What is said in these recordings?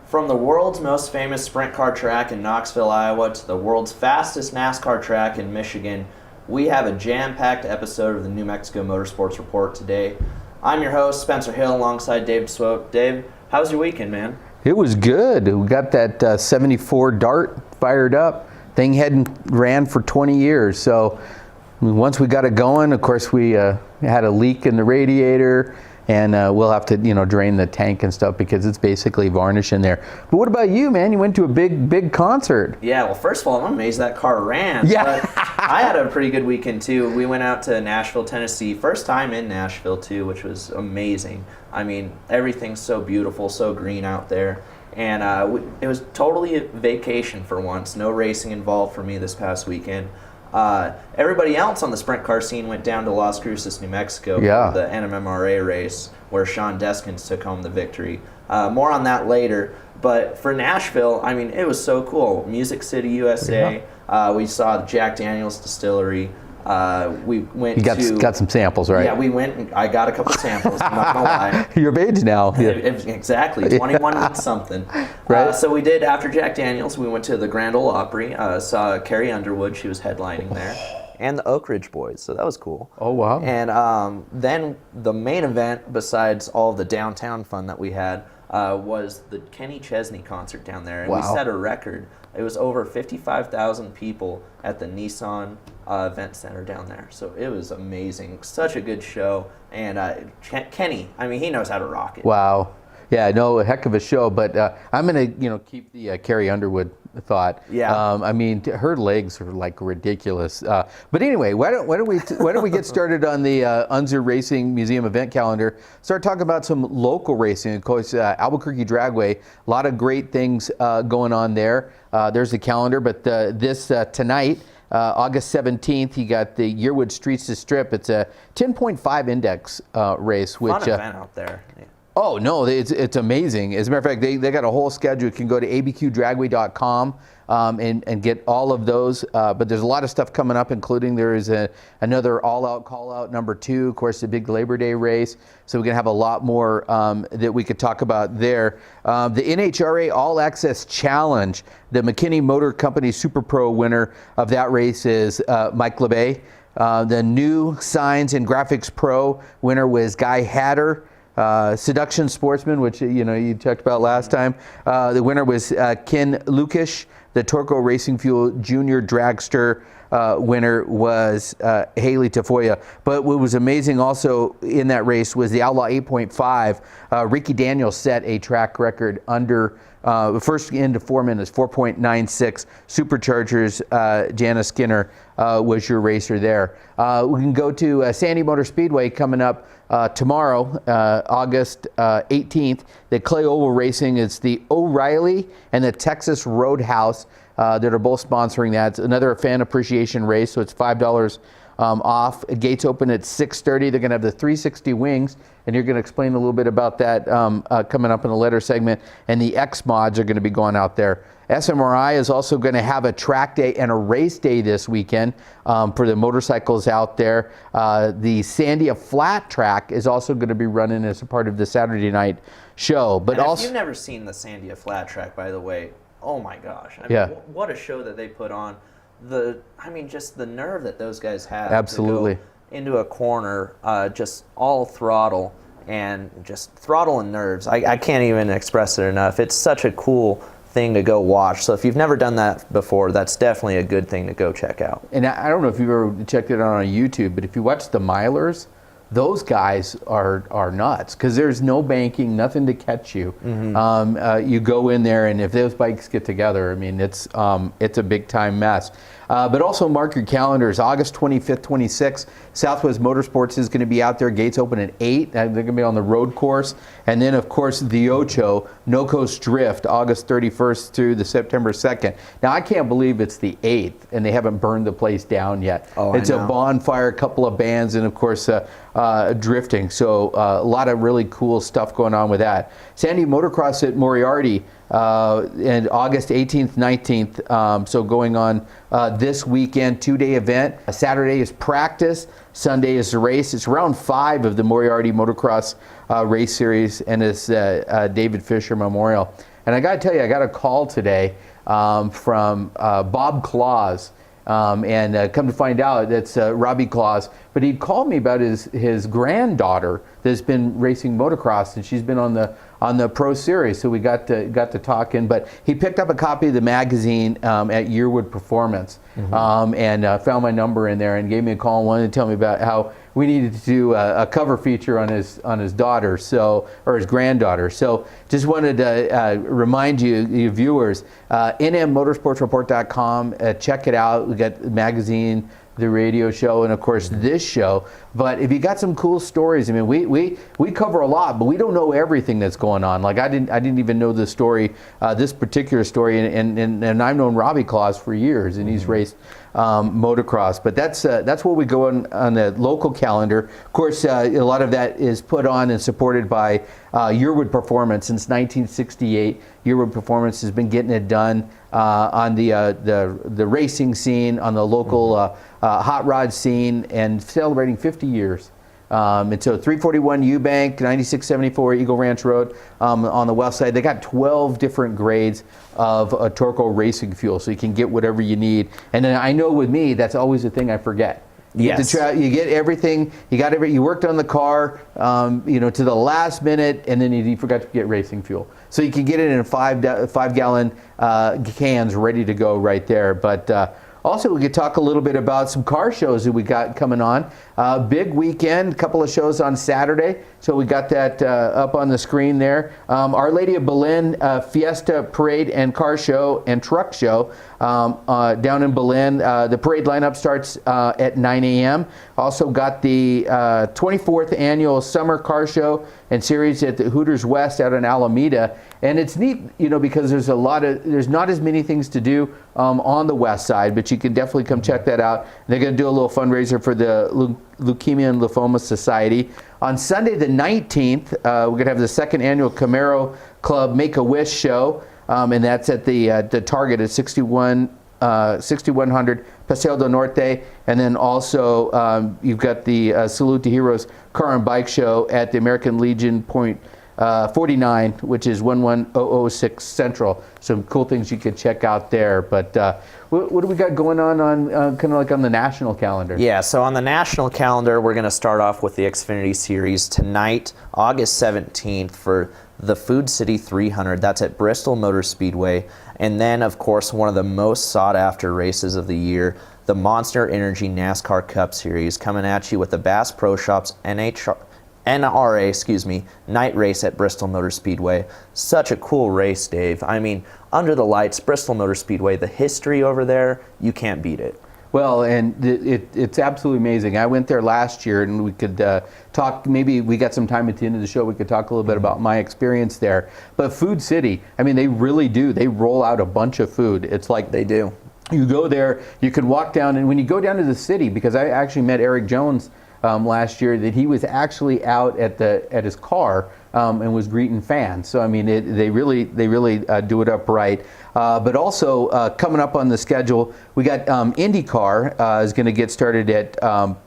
From the world's most famous sprint car track in Knoxville, Iowa, to the world's fastest NASCAR track in Michigan, we have a jam-packed episode of the New Mexico Motorsports Report today. I'm your host, Spencer Hill, alongside David Swope. Dave, how was your weekend, man? It was good. We got that 74 Dart fired up. Thing hadn't ran for 20 years. So once we got it going, of course, we had a leak in the radiator. And we'll have to, drain the tank and stuff because it's basically varnish in there. But what about you, man? You went to a big concert. Yeah, well, first of all, I'm amazed that car ran. Yeah. But I had a pretty good weekend, too. We went out to Nashville, Tennessee. First time in Nashville, too, which was amazing. I mean, everything's so beautiful, so green out there. And it was totally a vacation for once. No racing involved for me this past weekend. Everybody else on the sprint car scene went down to Las Cruces, New Mexico for the NMMRA race where Sean Deskins took home the victory. More on that later. But for Nashville, I mean, it was so cool. Music City, USA. Yeah. We saw Jack Daniel's Distillery. We went got some samples, right? Yeah, we went and I got a couple samples. I'm not gonna lie. You're of age now. Yeah. Exactly. 21 means something. Right. So we did, after Jack Daniel's, we went to the Grand Ole Opry, saw Carrie Underwood. She was headlining there. And the Oak Ridge Boys, so that was cool. Oh, wow. And then the main event, besides all the downtown fun that we had, was the Kenny Chesney concert down there. And we set a record. It was over 55,000 people at the Nissan Event Center down there. So it was amazing. Such a good show. And Kenny, I mean, he knows how to rock it. Wow. Yeah, no, a heck of a show. But I'm going to keep the Carrie Underwood thought. Yeah. I mean, her legs are like ridiculous. But anyway, why don't we get started on the Unser Racing Museum event calendar? Start talking about some local racing. Of course, Albuquerque Dragway. A lot of great things going on there. There's the calendar, but tonight. August 17th, you got the Yearwood Streets to Strip. It's a 10.5 index race. Which, fun event out there. Yeah. Oh, no, it's amazing. As a matter of fact, they got a whole schedule. You can go to abqdragway.com and get all of those. But there's a lot of stuff coming up, including there is another all-out, call-out number 2. Of course, the big Labor Day race. So we're going to have a lot more that we could talk about there. The NHRA All Access Challenge, the McKinney Motor Company Super Pro winner of that race is Mike LeBay. The new Signs and Graphics Pro winner was Guy Hatter. Seduction Sportsman, which you talked about last time. The winner was Ken Lukish. The Torco Racing Fuel Junior Dragster winner was Haley Tafoya. But what was amazing also in that race was the Outlaw 8.5. Ricky Daniels set a track record under first into 4 minutes, 4.96. Superchargers, Jana Skinner was your racer there. We can go to Sandy Motor Speedway coming up tomorrow, August 18th. The Clay Oval Racing, it's the O'Reilly and the Texas Roadhouse that are both sponsoring that. It's another fan appreciation race, so it's $5 off. Gates open at 6:30. They're going to have the 360 wings, and you're going to explain a little bit about that coming up in the letter segment. And the X mods are going to be going out there. SMRI is also going to have a track day and a race day this weekend for the motorcycles out there. The Sandia Flat Track is also going to be running as a part of the Saturday night show. But if you've never seen the Sandia Flat Track, by the way, oh my gosh! I mean, what a show that they put on. Just the nerve that those guys have. Absolutely. To go into a corner, just all throttle and just throttle and nerves. I can't even express it enough. It's such a cool thing to go watch. So if you've never done that before, that's definitely a good thing to go check out. And I don't know if you've ever checked it out on YouTube, but if you watch the Milers, those guys are nuts because there's no banking, nothing to catch you. Mm-hmm. You go in there, and if those bikes get together, I mean, it's a big time mess. But also mark your calendars. August 25th, 26th, Southwest Motorsports is going to be out there. Gates open at 8. They're going to be on the road course. And then, of course, the Ocho, No Coast Drift, August 31st through the September 2nd. Now, I can't believe it's the 8th, and they haven't burned the place down yet. Oh, it's a bonfire, a couple of bands, and, of course, drifting. So a lot of really cool stuff going on with that. Sandy Motocross at Moriarty, and August 18th, 19th. So going on this weekend, 2-day event. Saturday is practice. Sunday is the race. It's round 5 of the Moriarty Motocross race series, and it's David Fisher Memorial. And I got to tell you, I got a call today from Bob Claus. And come to find out, that's Robbie Claus. But he'd called me about his granddaughter that's been racing motocross, and she's been on the Pro Series. So we got to talking. But he picked up a copy of the magazine at Yearwood Performance, and found my number in there and gave me a call and wanted to tell me about how we needed to do a cover feature on his daughter, or his granddaughter. So just wanted to remind you viewers, nmmotorsportsreport.com. Check it out. We got the magazine, the radio show, and of course this show. But if you got some cool stories, I mean, we cover a lot, but we don't know everything that's going on. Like I didn't even know the story, this particular story, and I've known Robbie Claus for years, and he's raced motocross. But that's what we go on the local calendar. Of course, a lot of that is put on and supported by Yearwood Performance since 1968. Yearwood Performance has been getting it done on the racing scene, on the local hot rod scene, and celebrating 50 years. And so 341 Eubank, 9674 Eagle Ranch Road on the west side. They got 12 different grades of Torco racing fuel, so you can get whatever you need. And then I know with me, that's always the thing I forget. Yes. You get everything. You worked on the car, to the last minute, and then you forgot to get racing fuel. So you can get it in 5-gallon cans ready to go right there. But also, we could talk a little bit about some car shows that we got coming on. Big weekend, a couple of shows on Saturday. So we got that up on the screen there. Our Lady of Berlin Fiesta Parade and Car Show and Truck Show down in Berlin. The parade lineup starts at 9 a.m. Also got the 24th Annual Summer Car Show and Series at the Hooters West out in Alameda. And it's neat, because there's not as many things to do on the west side, but you can definitely come check that out. They're going to do a little fundraiser for the Leukemia and Lymphoma Society. On Sunday the 19th, we're going to have the second annual Camaro Club Make-A-Wish show, and that's at the Target at 6100 Paseo del Norte. And then also you've got the Salute to Heroes Car and Bike Show at the American Legion Point 49, which is 11006 Central. Some cool things you could check out there. But what do we got going on kind of like on the national calendar? Yeah, so on the national calendar, we're going to start off with the Xfinity Series tonight, August 17th, for the Food City 300. That's at Bristol Motor Speedway. And then, of course, one of the most sought-after races of the year, the Monster Energy NASCAR Cup Series, coming at you with the Bass Pro Shops NRA, night race at Bristol Motor Speedway. Such a cool race, Dave. I mean, under the lights, Bristol Motor Speedway, the history over there, you can't beat it. Well, and it's absolutely amazing. I went there last year, and we could talk, maybe we got some time at the end of the show, we could talk a little bit about my experience there. But Food City, I mean, they really do. They roll out a bunch of food. It's like they do. You go there, you can walk down, and when you go down to the city, because I actually met Eric Jones last year, that he was actually out at his car and was greeting fans. So I mean, they really do it up right. But also coming up on the schedule, we got IndyCar is going to get started at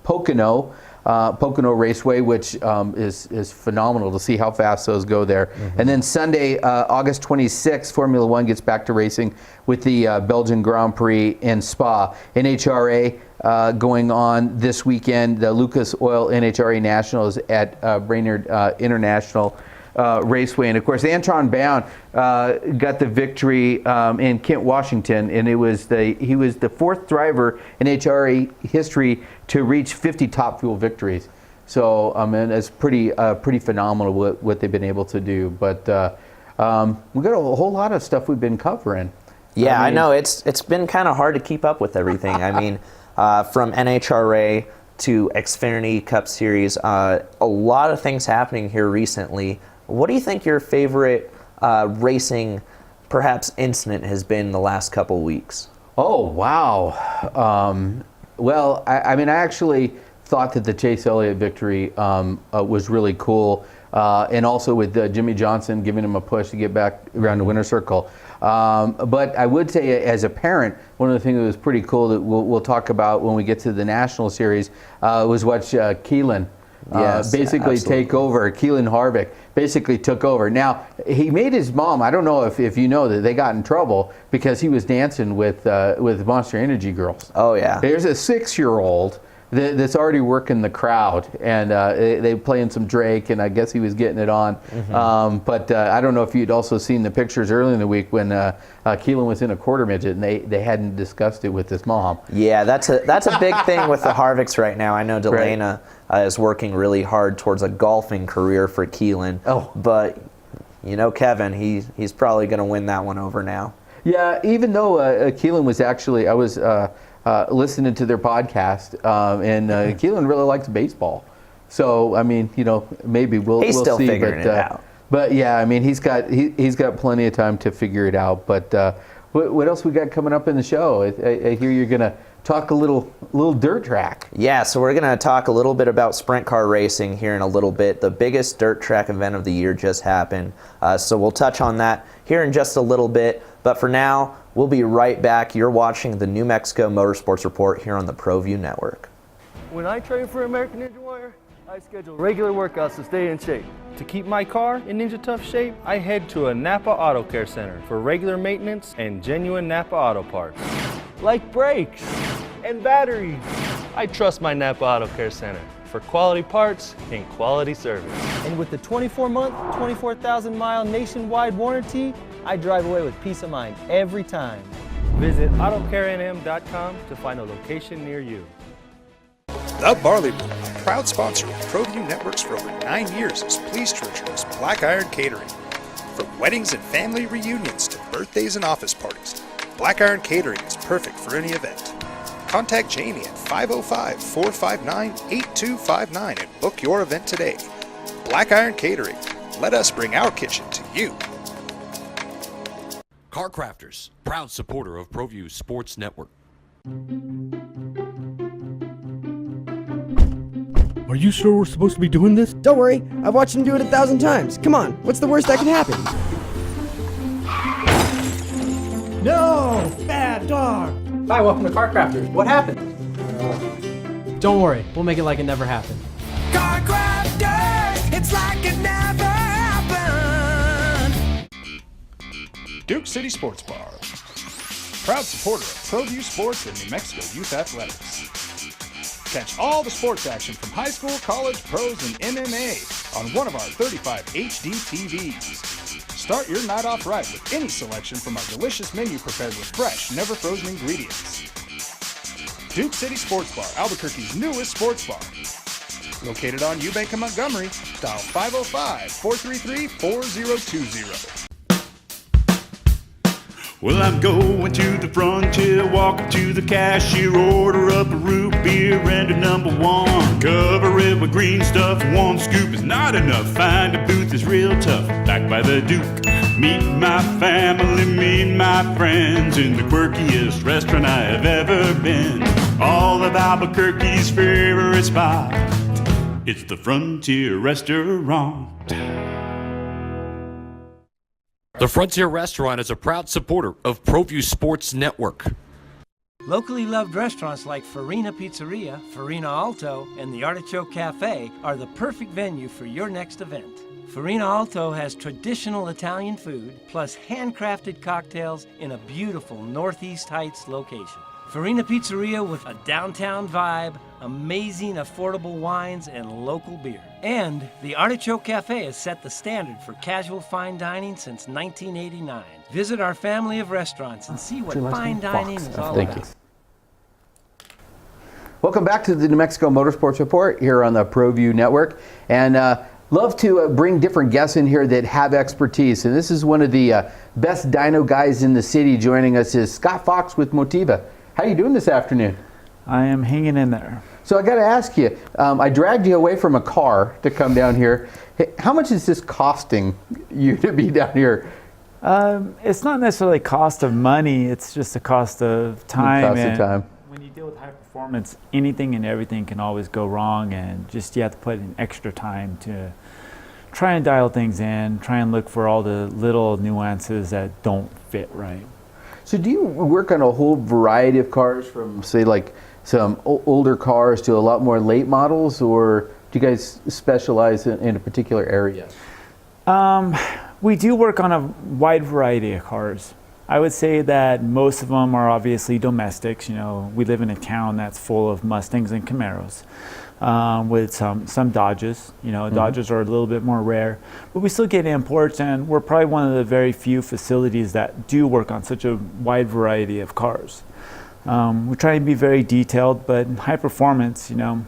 Pocono Raceway, which is phenomenal to see how fast those go there. And then Sunday, August 26th, Formula One gets back to racing with the Belgian Grand Prix in Spa. NHRA going on this weekend, the Lucas Oil NHRA Nationals at Brainerd International Raceway. And of course, Anton Brown got the victory in Kent, Washington, and he was the fourth driver in HRA history to reach 50 Top Fuel victories. So and it's pretty phenomenal what they've been able to do. But we've got a whole lot of stuff we've been covering. Yeah, I know it's been kind of hard to keep up with everything. I mean, from NHRA to Xfinity Cup Series, a lot of things happening here recently. What do you think your favorite racing, perhaps, incident has been the last couple weeks? Oh, wow. Well, I mean, I actually thought that the Chase Elliott victory was really cool, and also with Jimmy Johnson giving him a push to get back around the winner's circle. But I would say, as a parent, one of the things that was pretty cool that we'll talk about when we get to the National Series was watch Keelan basically take over, Keelan Harvick. basically took over. Now, he made his mom, I don't know if you know that they got in trouble because he was dancing with Monster Energy girls. Oh, yeah. There's a 6-year-old that's already working the crowd, and they playing some Drake, and I guess he was getting it on. But I don't know if you'd also seen the pictures early in the week when Keelan was in a quarter midget, and they hadn't discussed it with his mom. Yeah, that's a big thing with the Harvicks right now. I know Delana is working really hard towards a golfing career for Keelan. Oh. But, you know, Kevin, he's probably going to win that one over now. Yeah, even though Keelan was actually, I was listening to their podcast, and Keelan really likes baseball. So, I mean, you know, maybe we'll He's still see. figuring it out. But yeah, I mean, he's got plenty of time to figure it out. But what else we got coming up in the show? I hear you're gonna talk a little dirt track. Yeah, so we're gonna talk a little bit about sprint car racing here in a little bit. The biggest dirt track event of the year just happened, so we'll touch on that here in just a little bit. But for now, we'll be right back. You're watching the New Mexico Motorsports Report here on the Proview Network. When I train for American Ninja Warrior, I schedule regular workouts to stay in shape. To keep my car in Ninja Tough shape, I head to a Napa Auto Care Center for regular maintenance and genuine Napa Auto parts, like brakes and batteries. I trust my Napa Auto Care Center for quality parts and quality service. And with the 24-month, 24,000-mile nationwide warranty, I drive away with peace of mind every time. Visit AutoCareNM.com to find a location near you. The Barley Room, a proud sponsor of Proview Networks for over 9 years, is pleased to introduce Black Iron Catering. From weddings and family reunions to birthdays and office parties, Black Iron Catering is perfect for any event. Contact Jamie at 505-459-8259 and book your event today. Black Iron Catering. Let us bring our kitchen to you. Car Crafters, proud supporter of Proview Sports Network. Are you sure we're supposed to be doing this? Don't worry, I've watched him do it 1,000 times. Come on, what's the worst that can happen? No! Bad dog! Hi, welcome to Car Crafters. What happened? Don't worry, we'll make it like it never happened. Car Crafters, it's like it never happened. Duke City Sports Bar. Proud supporter of Proview Sports and New Mexico Youth Athletics. Catch all the sports action from high school, college, pros, and MMA on one of our 35 HD TVs. Start your night off right with any selection from our delicious menu prepared with fresh, never frozen ingredients. Duke City Sports Bar, Albuquerque's newest sports bar. Located on Eubank and Montgomery, dial 505-433-4020. Well, I'm going to the frontier, walk up to the cashier, order up a root beer and a number one. Cover it with green stuff, one scoop is not enough. Find a booth is real tough, back by the Duke. Meet my family, meet my friends in the quirkiest restaurant I have ever been. All of Albuquerque's favorite spot, it's the Frontier Restaurant. The Frontier Restaurant is a proud supporter of Proview Sports Network. Locally loved restaurants like Farina Pizzeria, Farina Alto, and the Artichoke Cafe are the perfect venue for your next event. Farina Alto has traditional Italian food, plus handcrafted cocktails in a beautiful Northeast Heights location. Farina Pizzeria with a downtown vibe, amazing affordable wines, and local beer. And the Artichoke Cafe has set the standard for casual fine dining since 1989. Visit our family of restaurants and see what fine dining is all about. Thank you. Welcome back to the New Mexico Motorsports Report here on the Proview Network. And love to bring different guests in here that have expertise. And this is one of the best dyno guys in the city. Joining us is Scott Fox with Motiva. How are you doing this afternoon? I am hanging in there. So I got to ask you, I dragged you away from a car to come down here. Hey, how much is this costing you to be down here? It's not necessarily cost of money, it's just a cost of time. Cost of time. When you deal with high performance, anything and everything can always go wrong, and just you have to put in extra time to try and dial things in, try and look for all the little nuances that don't fit right. So do you work on a whole variety of cars, from say like some older cars to a lot more late models, or do you guys specialize in a particular area? We do work on a wide variety of cars. I would say that most of them are obviously domestics. You know, we live in a town that's full of Mustangs and Camaros, with some Dodges. You know, Dodges are a little bit more rare, but we still get imports, and we're probably one of the very few facilities that do work on such a wide variety of cars. We try to be very detailed, but in high performance, you know,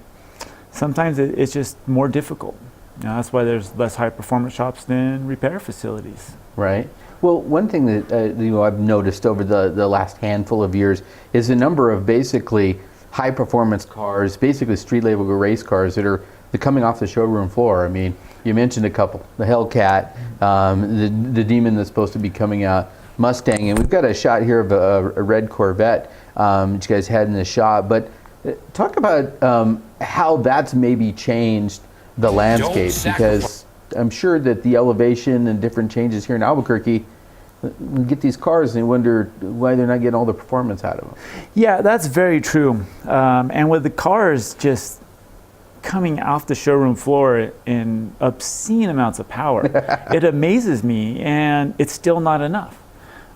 sometimes it's just more difficult. You know, that's why there's less high performance shops than repair facilities. Right. Well, one thing that you know, I've noticed over the last handful of years is the number of basically high performance cars, basically street level race cars that are coming off the showroom floor. I mean, you mentioned a couple: the Hellcat, the Demon that's supposed to be coming out, Mustang, and we've got a shot here of a red Corvette that you guys had in the shop. But talk about how that's maybe changed the landscape, because I'm sure that the elevation and different changes here in Albuquerque, we get these cars and you wonder why they're not getting all the performance out of them. Yeah, that's very true. And with the cars just coming off the showroom floor in obscene amounts of power, it amazes me, and it's still not enough.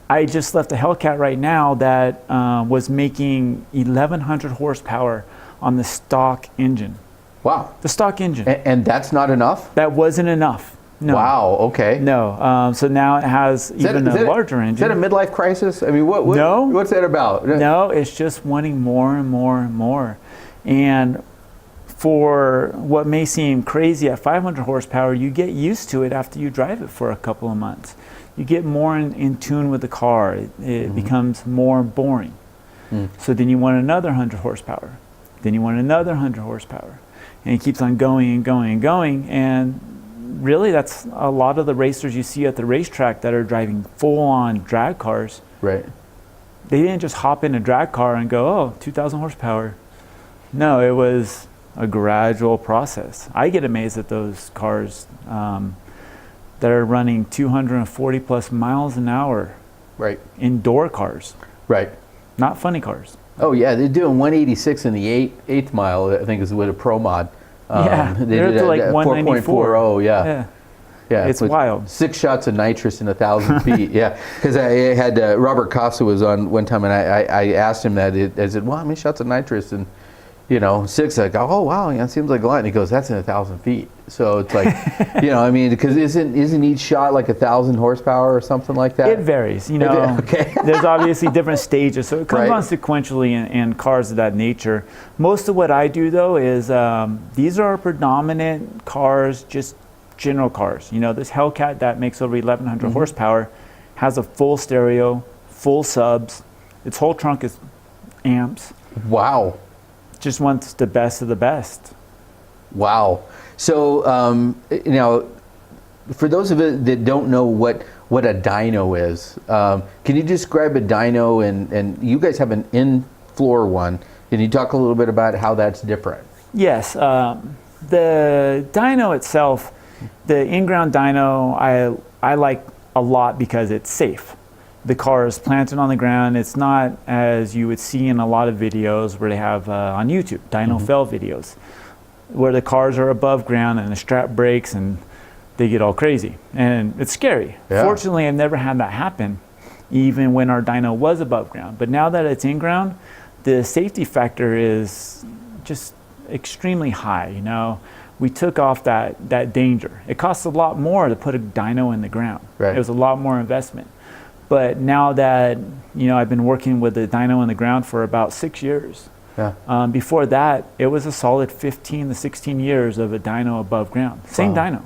I just left a Hellcat right now that was making 1,100 horsepower on the stock engine. Wow. The stock engine. And that's not enough? That wasn't enough. No. Wow, okay. No. So now it has even a larger engine. Is that a midlife crisis? I mean, No. What's that about? No, it's just wanting more and more and more. And for what may seem crazy at 500 horsepower, you get used to it after you drive it for a couple of months. You get more in tune with the car. It becomes more boring. So then you want another 100 horsepower. Then you want another 100 horsepower. And it keeps on going and going and going. And really, that's a lot of the racers you see at the racetrack that are driving full-on drag cars. Right. They didn't just hop in a drag car and go, oh, 2,000 horsepower. No, it was a gradual process. I get amazed at those cars that are running 240 plus miles an hour. Right. Indoor cars. Right. Not funny cars. Oh yeah, they're doing 186 in the eighth mile, I think is with a Pro Mod. Yeah, they're to like 4.40, yeah. Yeah, it's wild. 6 shots of nitrous in 1,000 feet. Yeah, because I had Robert Costa was on one time, and I asked him that. I said, "Well, how many shots of nitrous?" And 6. I go, "Oh wow, yeah, it seems like a lot." And he goes, "That's in 1,000 feet." So it's like, I mean, because isn't each shot like 1,000 horsepower or something like that? It varies, Okay. There's obviously different stages, so it comes on sequentially in cars of that nature. Most of what I do though is these are predominant cars, just general cars. This Hellcat that makes over 1,100 horsepower has a full stereo, full subs. Its whole trunk is amps. Wow. Just wants the best of the best. Wow. So, for those of it that don't know what a dyno is, can you describe a dyno? And you guys have an in-floor one. Can you talk a little bit about how that's different? Yes. The dyno itself, the in-ground dyno, I like a lot because it's safe. The car is planted on the ground. It's not as you would see in a lot of videos where they have on YouTube, dyno fail videos, where the cars are above ground and the strap breaks and they get all crazy. And it's scary. Yeah. Fortunately, I've never had that happen, even when our dyno was above ground. But now that it's in ground, the safety factor is just extremely high. We took off that danger. It costs a lot more to put a dyno in the ground. Right. It was a lot more investment. But now that, I've been working with the dyno in the ground for about 6 years. Yeah. Before that, it was a solid 15 to 16 years of a dyno above ground. Same dyno.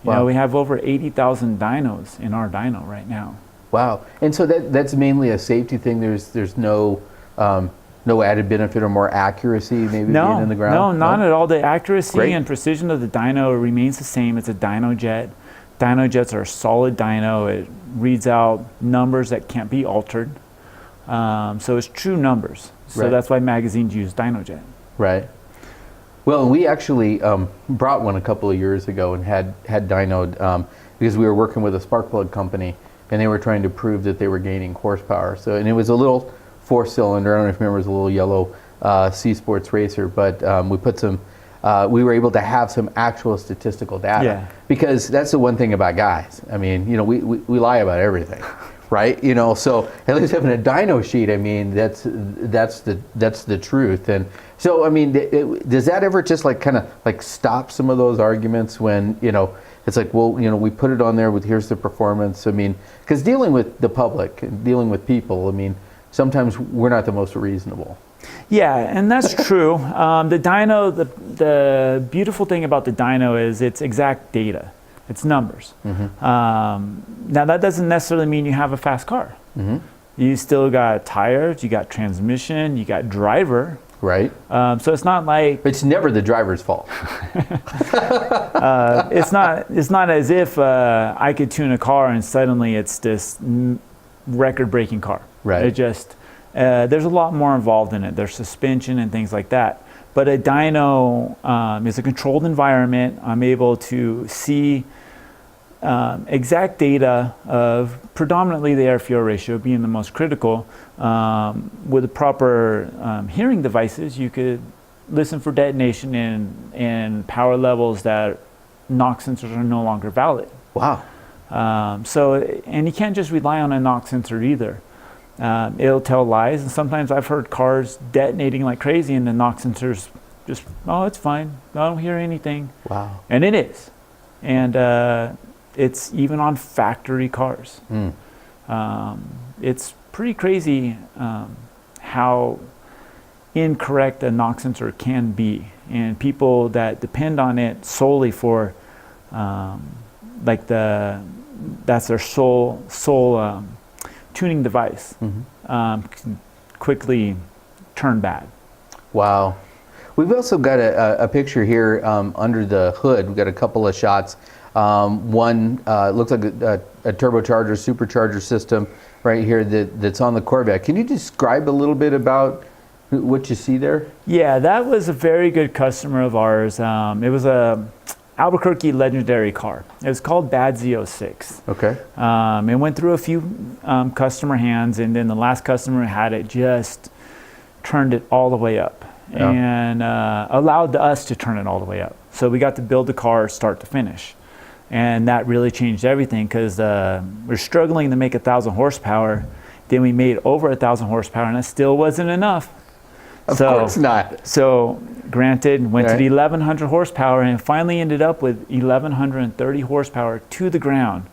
We have over 80,000 dynos in our dyno right now. Wow. And so that's mainly a safety thing. There's no added benefit or more accuracy maybe being in the ground? No, not at all. The accuracy and precision of the dyno remains the same. It's a dyno jet. Dyno jets are a solid dyno. It reads out numbers that can't be altered. So it's true numbers. So that's why magazines use dyno jet. Right. Well, we actually brought one a couple of years ago and had dynoed because we were working with a spark plug company and they were trying to prove that they were gaining horsepower. And it was a little 4-cylinder. I don't know if you remember, it was a little yellow C Sports racer, but we put some we were able to have some actual statistical data. Yeah. Because that's the one thing about guys. I mean, you know, we lie about everything, right? You know, so at least having a dyno sheet, I mean, that's the truth. And so, I mean, does that ever just like kind of like stop some of those arguments when, you know, it's like, well, you know, we put it on there with here's the performance. I mean, because dealing with the public and dealing with people, I mean, sometimes we're not the most reasonable. Yeah, and that's true. The dyno, the beautiful thing about the dyno is it's exact data. It's numbers. Now that doesn't necessarily mean you have a fast car. You still got tires, you got transmission, you got driver. Right. So it's not like it's never the driver's fault. It's not as if I could tune a car and suddenly it's this record-breaking car. Right. It just there's a lot more involved in it. There's suspension and things like that. But a dyno is a controlled environment. I'm able to see exact data of predominantly the air-fuel ratio being the most critical. With the proper hearing devices, you could listen for detonation and power levels that NOx sensors are no longer valid. Wow. And you can't just rely on a NOx sensor either. It'll tell lies, and sometimes I've heard cars detonating like crazy and the NOx sensors just, oh, it's fine, I don't hear anything. Wow. And it is. And it's even on factory cars. It's pretty crazy how incorrect a NOx sensor can be. And people that depend on it solely for like that's their sole tuning device, can quickly turn bad. Wow. We've also got a picture here under the hood. We've got a couple of shots. One looks like a turbocharger, supercharger system right here that's on the Corvette. Can you describe a little bit about what you see there? Yeah, that was a very good customer of ours. It was a Albuquerque legendary car. It was called Bad Z06. Okay. It went through a few customer hands, and then the last customer had it just turned it all the way up and allowed us to turn it all the way up. So we got to build the car start to finish. And that really changed everything because we're struggling to make 1,000 horsepower. Then we made over 1,000 horsepower, and it still wasn't enough. Of course not. So granted, went to the 1,100 horsepower and finally ended up with 1,130 horsepower to the ground.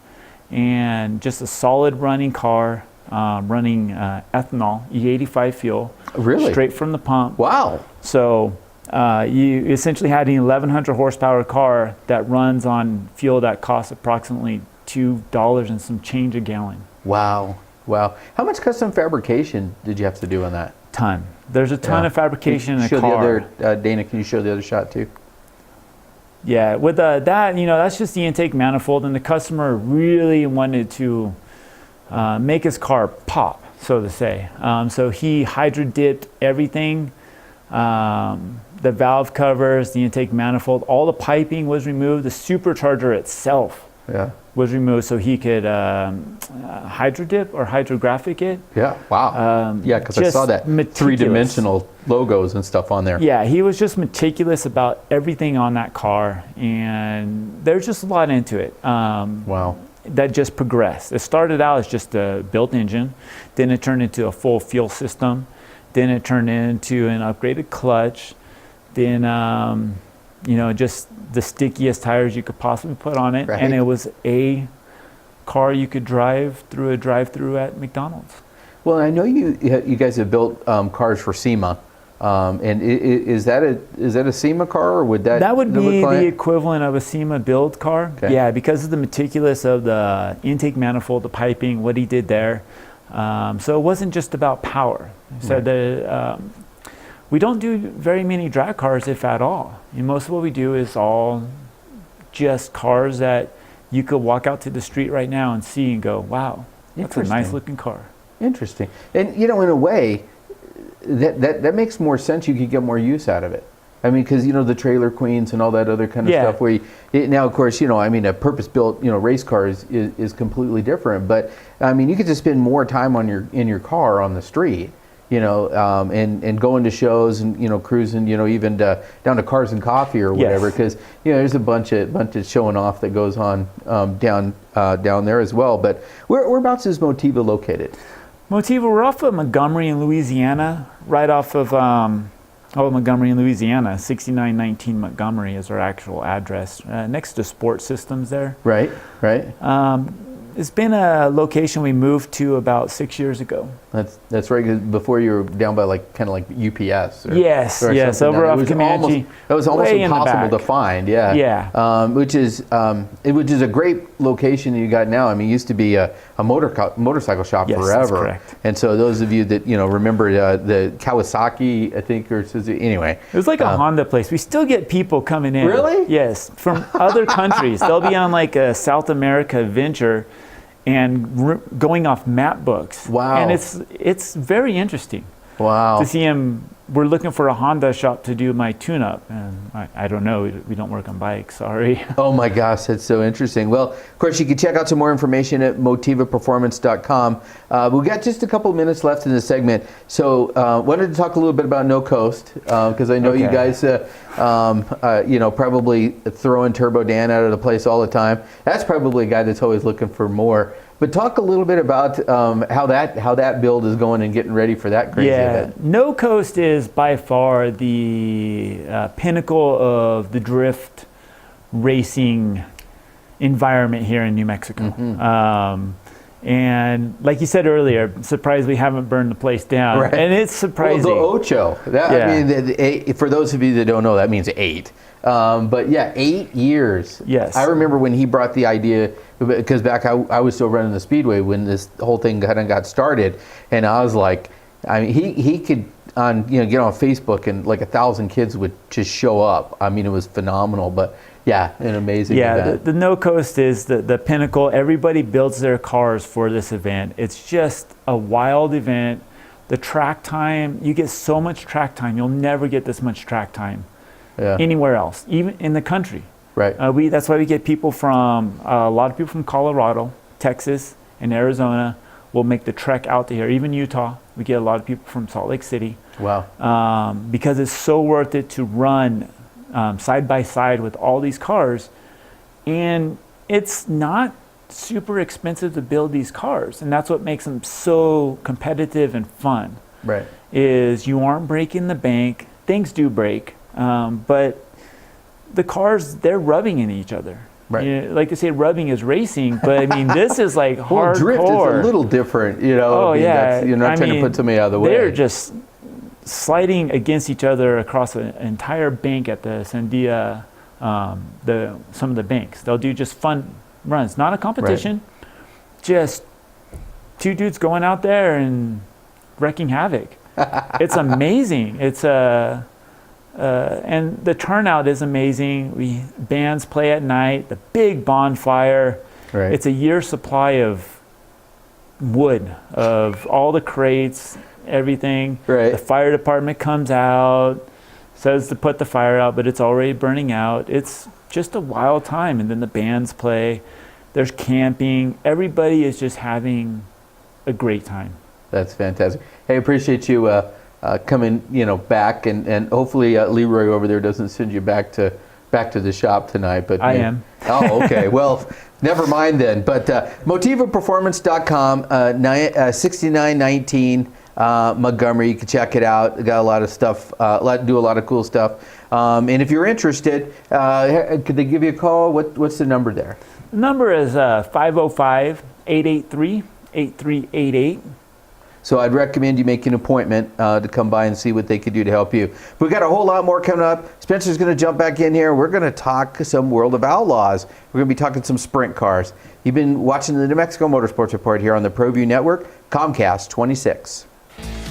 And just a solid running car, running ethanol, E85 fuel. Really? Straight from the pump. Wow. So you essentially had an 1,100 horsepower car that runs on fuel that costs approximately $2 and some change a gallon. Wow. Wow. How much custom fabrication did you have to do on that? Ton. There's a ton of fabrication in a car. Show the other, Dana, can you show the other shot too? Yeah, with that, that's just the intake manifold, and the customer really wanted to make his car pop, so to say. So he hydro dipped everything, the valve covers, the intake manifold, all the piping was removed. The supercharger itself was removed so he could hydro dip or hydrographic it. Yeah, wow. Yeah, because I saw that three-dimensional logos and stuff on there. Yeah, he was just meticulous about everything on that car, and there's just a lot into it. Wow. That just progressed. It started out as just a built engine, then it turned into a full fuel system, then it turned into an upgraded clutch, then just the stickiest tires you could possibly put on it, and it was a car you could drive through a drive-through at McDonald's. Well, I know you guys have built cars for SEMA, and is that a SEMA car, or would that would be the equivalent of a SEMA build car? Okay. Yeah, because of the meticulous of the intake manifold, the piping, what he did there. So it wasn't just about power. So we don't do very many drag cars, if at all. And most of what we do is all just cars that you could walk out to the street right now and see and go, wow, that's a nice looking car. Interesting. And in a way, that makes more sense. You could get more use out of it. I mean, because the trailer queens and all that other kind of stuff. Where now, of course, a purpose-built race car is completely different. But I mean, you could just spend more time in your car on the street, and going to shows and cruising, even down to Cars and Coffee or whatever, because there's a bunch of showing off that goes on down there as well. But whereabouts is Motiva located? Motiva, we're off of Montgomery in Louisiana, right off of Montgomery in Louisiana. 6919 Montgomery is our actual address, next to Sport Systems there. Right. It's been a location we moved to about 6 years ago. That's right. 'Cause before you were down by kind of like UPS. Yes, over off Comanche. That was almost impossible to find. Yeah. Which is a great location that you got now. I mean, it used to be a motorcycle shop forever. That's correct. And so those of you that remember the Kawasaki, I think, or Suzuki. Anyway, it was like a Honda place. We still get people coming in. Really? Yes, from other countries. They'll be on like a South America adventure and going off map books. Wow. And it's very interesting. Wow. To see him. We're looking for a Honda shop to do my tune-up, and I don't know. We don't work on bikes. Sorry. Oh my gosh, that's so interesting. Well, of course, you can check out some more information at motivaperformance.com. We've got just a couple minutes left in the segment, so wanted to talk a little bit about No Coast, because I know you guys, probably throwing Turbo Dan out of the place all the time. That's probably a guy that's always looking for more. But talk a little bit about how that build is going and getting ready for that crazy event. No Coast is by far the pinnacle of the drift racing environment here in New Mexico. Mm-hmm. And like you said earlier, surprised we haven't burned the place down. Right. And it's surprising. Well, the Ocho. I mean, for those of you that don't know, that means 8. But yeah, 8 years. Yes. I remember when he brought the idea, because back I was still running the Speedway when this whole thing kind of got started, and I was like, I mean, he could get on Facebook and like 1,000 kids would just show up. I mean, it was phenomenal. But yeah, an amazing event. The No Coast is the pinnacle. Everybody builds their cars for this event. It's just a wild event. The track time, you get so much track time. You'll never get this much track time anywhere else, even in the country. Right. That's why we get people from, a lot of people from Colorado, Texas, and Arizona will make the trek out to here. Even Utah, we get a lot of people from Salt Lake City. Wow. Because it's so worth it to run side by side with all these cars. And it's not super expensive to build these cars. And that's what makes them so competitive and fun. Right. Is you aren't breaking the bank. Things do break. But the cars, they're rubbing in each other. Right. Like they say, rubbing is racing, but I mean, this is like hardcore. Well, drift is a little different, Oh, yeah. You're not trying to put somebody out of the way. They're just sliding against each other across an entire bank at the Sandia, some of the banks. They'll do just fun runs, not a competition, just two dudes going out there and wrecking havoc. It's amazing. It's and the turnout is amazing. Bands play at night, the big bonfire. Right. It's a year's supply of wood, of all the crates, everything. Right. The fire department comes out, says to put the fire out, but it's already burning out. It's just a wild time. And then the bands play. There's camping. Everybody is just having a great time. That's fantastic. Hey, appreciate you coming, back, and hopefully Leroy over there doesn't send you back to the shop tonight. But I am. Oh, okay. Well, never mind then. But motivaperformance.com, 6919 Montgomery. You can check it out. They got a lot of stuff. Do a lot of cool stuff. And if you're interested, could they give you a call? What's the number there? The number is 505-883-8388. So I'd recommend you make an appointment to come by and see what they could do to help you. We've got a whole lot more coming up. Spencer's going to jump back in here. We're going to talk some World of Outlaws. We're going to be talking some sprint cars. You've been watching the New Mexico Motorsports Report here on the Proview Network, Comcast 26.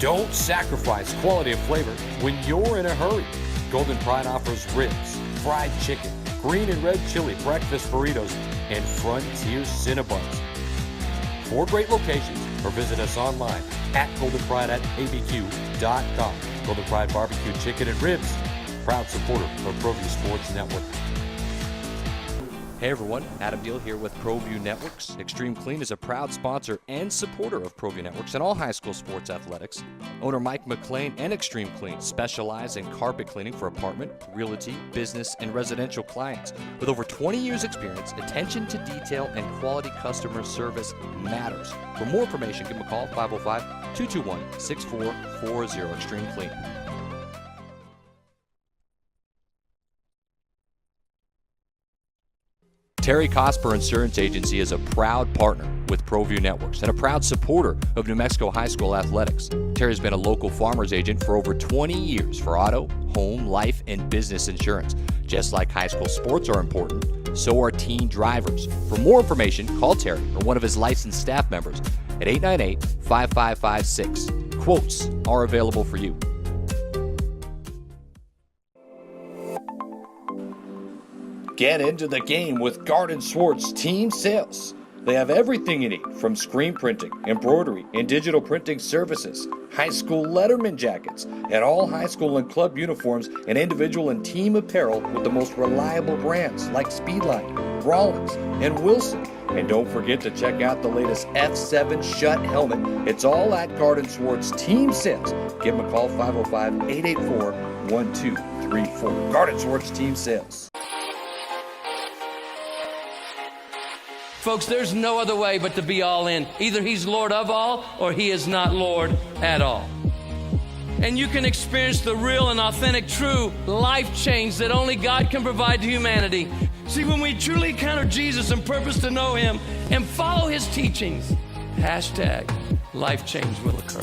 Don't sacrifice quality of flavor when you're in a hurry. Golden Pride offers ribs, fried chicken, green and red chili breakfast burritos, and Frontier Cinnabons. 4 great locations, or visit us online at goldenpride@abq.com. Golden Pride Barbecue Chicken and Ribs, proud supporter of Proview Sports Network. Hey everyone, Adam Deal here with Proview Networks. Extreme Clean is a proud sponsor and supporter of Proview Networks and all high school sports athletics. Owner Mike McLean and Extreme Clean specialize in carpet cleaning for apartment, realty, business, and residential clients. With over 20 years experience, attention to detail and quality customer service matters. For more information, give them a call, 505-221-6440, Extreme Clean. Terry Cosper Insurance Agency is a proud partner with Proview Networks and a proud supporter of New Mexico high school athletics. Terry's been a local farmer's agent for over 20 years for auto, home, life, and business insurance. Just like high school sports are important, so are teen drivers. For more information, call Terry or one of his licensed staff members at 898-5556. Quotes are available for you. Get into the game with Garden Swartz Team Sales. They have everything you need, from screen printing, embroidery, and digital printing services, high school letterman jackets, and all high school and club uniforms and individual and team apparel with the most reliable brands like Speedline, Rawlins, and Wilson. And don't forget to check out the latest F7 Shut helmet. It's all at Garden Swartz Team Sales. Give them a call, 505-884-1234. Garden Swartz Team Sales. Folks, there's no other way but to be all in. Either he's Lord of all or he is not Lord at all. And you can experience the real and authentic, true life change that only God can provide to humanity. See, when we truly encounter Jesus and purpose to know him and follow his teachings, hashtag life change will occur.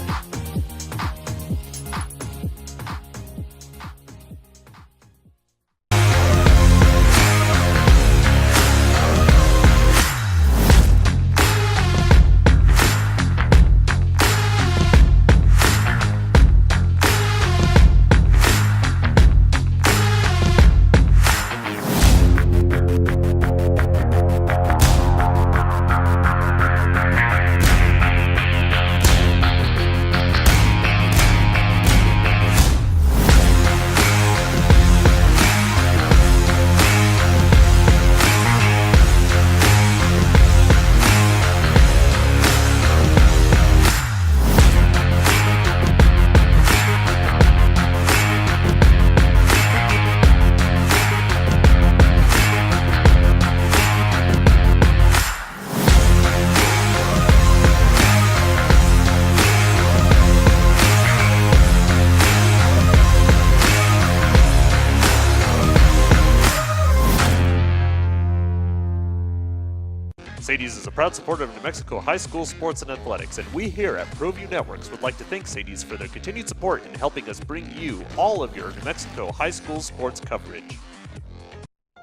Sadie's is a proud supporter of New Mexico high school sports and athletics, and we here at Proview Networks would like to thank Sadie's for their continued support in helping us bring you all of your New Mexico high school sports coverage.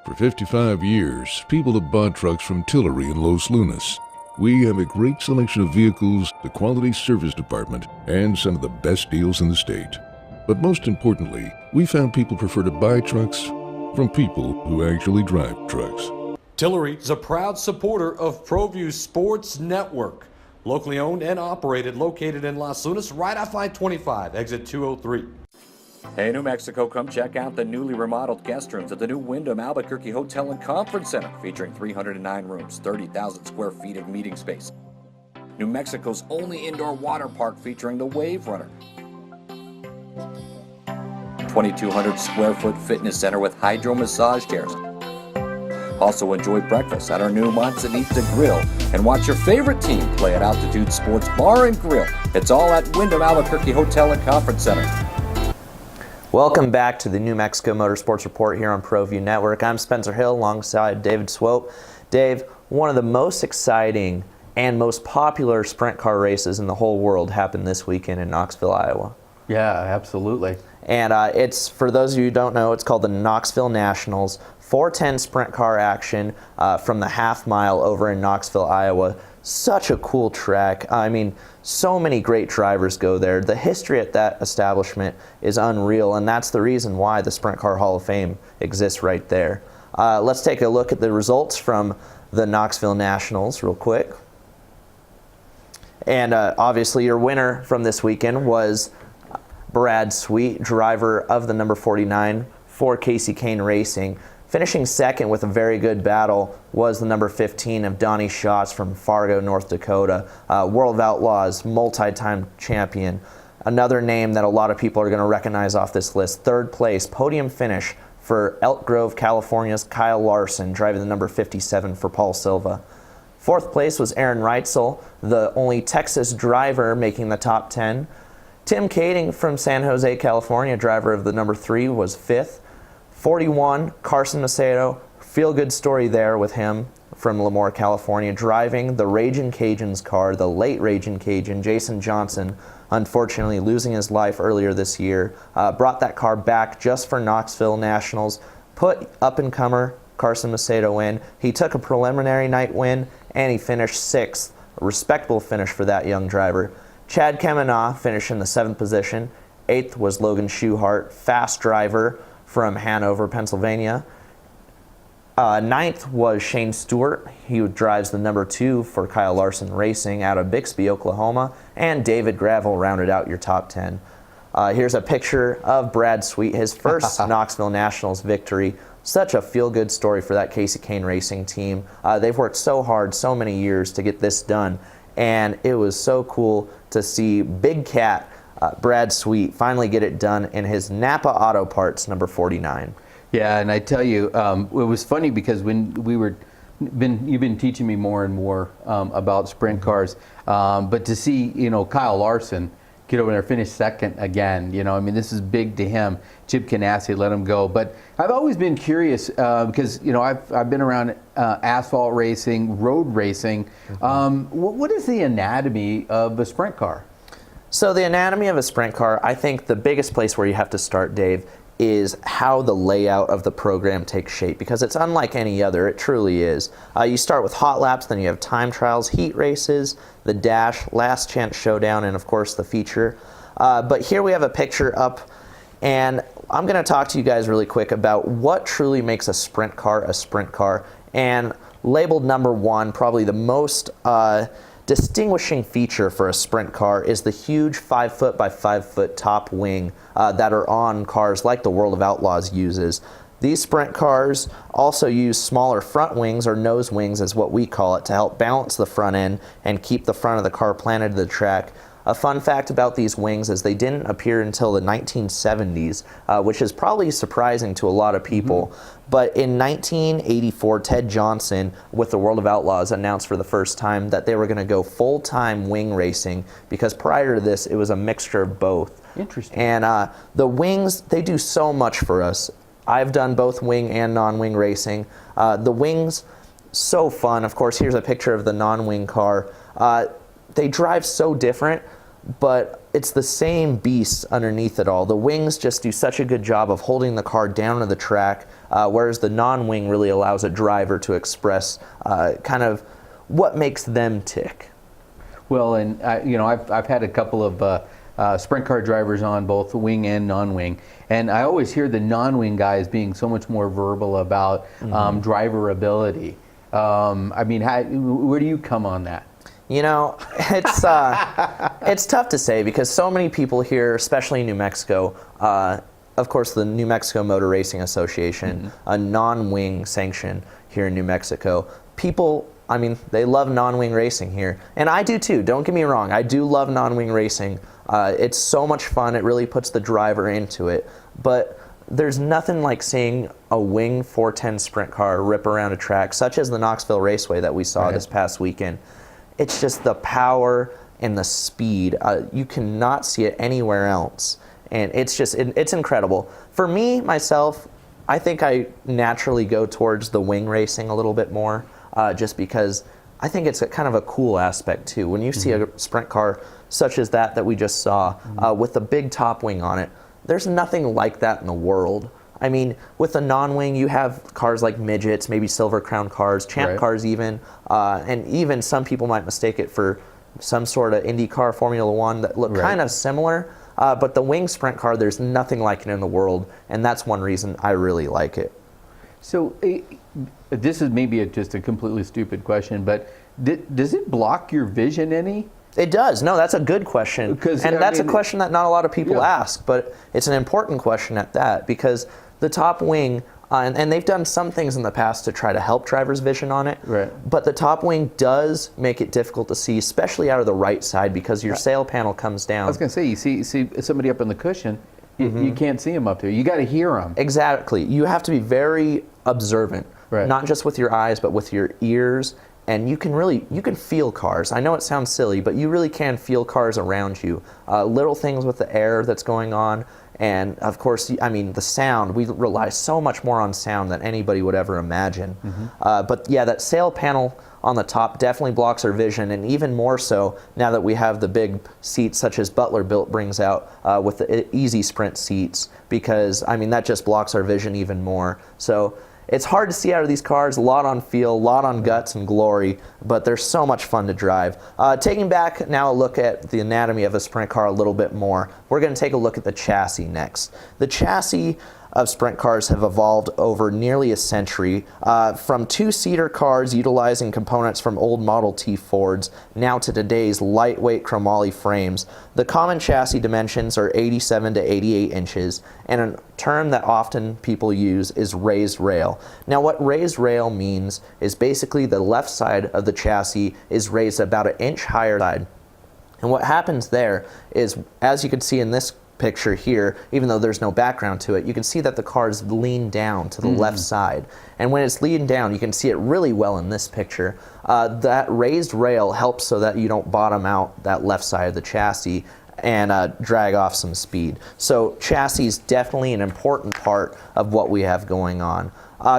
For 55 years, people have bought trucks from Tillery in Los Lunas. We have a great selection of vehicles, the quality service department, and some of the best deals in the state. But most importantly, we found people prefer to buy trucks from people who actually drive trucks. Tillery is a proud supporter of Proview Sports Network. Locally owned and operated, located in Las Lunas, right off I-25, exit 203. Hey, New Mexico, come check out the newly remodeled guest rooms at the new Wyndham Albuquerque Hotel and Conference Center, featuring 309 rooms, 30,000 square feet of meeting space. New Mexico's only indoor water park featuring the Wave Runner. 2,200 square foot fitness center with hydro massage chairs. Also enjoy breakfast at our new Manzanita Grill and watch your favorite team play at Altitude Sports Bar and Grill. It's all at Wyndham Albuquerque Hotel and Conference Center. Welcome back to the New Mexico Motorsports Report here on Proview Network. I'm Spencer Hill alongside David Swope. Dave, one of the most exciting and most popular sprint car races in the whole world happened this weekend in Knoxville, Iowa. Yeah, absolutely. And it's, for those of you who don't know, it's called the Knoxville Nationals. 410 sprint car action from the half mile over in Knoxville, Iowa. Such a cool track. I mean, so many great drivers go there. The history at that establishment is unreal, and that's the reason why the Sprint Car Hall of Fame exists right there. Let's take a look at the results from the Knoxville Nationals real quick. And obviously your winner from this weekend was Brad Sweet, driver of the number 49 for Casey Kane Racing. Finishing second with a very good battle was the number 15 of Donnie Schatz from Fargo, North Dakota, World of Outlaws, multi-time champion. Another name that a lot of people are going to recognize off this list. Third place, podium finish for Elk Grove, California's Kyle Larson, driving the number 57 for Paul Silva. Fourth place was Aaron Reitzel, the only Texas driver making the top 10. Tim Kading from San Jose, California, driver of the number 3, was fifth. 41, Carson Macedo, feel-good story there with him from Lemoore, California, driving the Ragin' Cajuns car, the late Ragin' Cajun, Jason Johnson, unfortunately losing his life earlier this year, brought that car back just for Knoxville Nationals, put up-and-comer Carson Macedo in. He took a preliminary night win, and he finished 6th, a respectable finish for that young driver. Chad Kemenah finished in the 7th position. 8th was Logan Schuhart, fast driver from Hanover, Pennsylvania. 9th was Shane Stewart. He drives the number 2 for Kyle Larson Racing out of Bixby, Oklahoma. And David Gravel rounded out your top 10. Here's a picture of Brad Sweet, his first Knoxville Nationals victory. Such a feel-good story for that Casey Kane Racing team. They've worked so hard, so many years to get this done. And it was so cool to see Big Cat Brad Sweet finally get it done in his Napa Auto Parts number 49. Yeah, and I tell you, it was funny because when you've been teaching me more and more about sprint cars, but to see, Kyle Larson get over there, finish second again, this is big to him. Chip Ganassi let him go. But I've always been curious because, I've been around asphalt racing, road racing. What is the anatomy of a sprint car? So the anatomy of a sprint car, I think the biggest place where you have to start, Dave, is how the layout of the program takes shape, because it's unlike any other. It truly is. You start with hot laps, then you have time trials, heat races, the dash, last chance showdown, and of course the feature. But here we have a picture up, and I'm going to talk to you guys really quick about what truly makes a sprint car. And labeled number 1, probably the most distinguishing feature for a sprint car is the huge 5-foot by 5-foot top wing that are on cars like the World of Outlaws uses. These sprint cars also use smaller front wings, or nose wings as what we call it, to help balance the front end and keep the front of the car planted to the track. A fun fact about these wings is they didn't appear until the 1970s, which is probably surprising to a lot of people. But in 1984, Ted Johnson with the World of Outlaws announced for the first time that they were going to go full-time wing racing, because prior to this, it was a mixture of both. Interesting. And the wings, they do so much for us. I've done both wing and non-wing racing. The wings, so fun. Of course, here's a picture of the non-wing car. They drive so different, but it's the same beast underneath it all. The wings just do such a good job of holding the car down to the track, whereas the non-wing really allows a driver to express kind of what makes them tick. Well, and I've had a couple of sprint car drivers on both wing and non-wing, and I always hear the non-wing guys being so much more verbal about driver ability. Where do you come on that? It's it's tough to say, because so many people here, especially in New Mexico, of course the New Mexico Motor Racing Association, a non-wing sanction here in New Mexico. People, they love non-wing racing here. And I do too, don't get me wrong, I do love non-wing racing. It's so much fun, it really puts the driver into it. But there's nothing like seeing a wing 410 sprint car rip around a track, such as the Knoxville Raceway that we saw this past weekend. It's just the power and the speed. You cannot see it anywhere else. And it's just, it's incredible. For me, myself, I think I naturally go towards the wing racing a little bit more, just because I think it's kind of a cool aspect too. When you see a sprint car such as that we just saw, with a big top wing on it, there's nothing like that in the world. With a non-wing, you have cars like midgets, maybe Silver Crown cars, Champ cars even, and even some people might mistake it for some sort of IndyCar, Formula One that look kind of similar. But the wing sprint car, there's nothing like it in the world, and that's one reason I really like it. So this is maybe just a completely stupid question, but does it block your vision any? It does. No, that's a good question. And that's a question that not a lot of people ask, but it's an important question at that, because the top wing, And they've done some things in the past to try to help drivers' vision on it. Right. But the top wing does make it difficult to see, especially out of the right side, because your sail panel comes down. I was going to say, you see somebody up on the cushion, you can't see them up there. You got to hear them. Exactly. You have to be very observant, Right. not just with your eyes, but with your ears. And you can feel cars. I know it sounds silly, but you really can feel cars around you. Little things with the air that's going on. And of course, I mean, the sound, we rely so much more on sound than anybody would ever imagine. But yeah, that sail panel on the top definitely blocks our vision, and even more so now that we have the big seats such as Butler Built brings out with the Easy Sprint seats, because I mean, that just blocks our vision even more. So it's hard to see out of these cars, a lot on feel, a lot on guts and glory, but they're so much fun to drive. Taking back now a look at the anatomy of a sprint car a little bit more, we're going to take a look at the chassis next. The chassis of sprint cars have evolved over nearly a century, from two-seater cars utilizing components from old Model T Fords, now to today's lightweight chromoly frames. The common chassis dimensions are 87 to 88 inches, and a term that often people use is raised rail. Now what raised rail means is basically the left side of the chassis is raised about an inch higher side. And what happens there is, as you can see in this picture here, even though there's no background to it, you can see that the car is leaned down to the left side. And when it's leaned down, you can see it really well in this picture. That raised rail helps so that you don't bottom out that left side of the chassis and drag off some speed. So chassis is definitely an important part of what we have going on.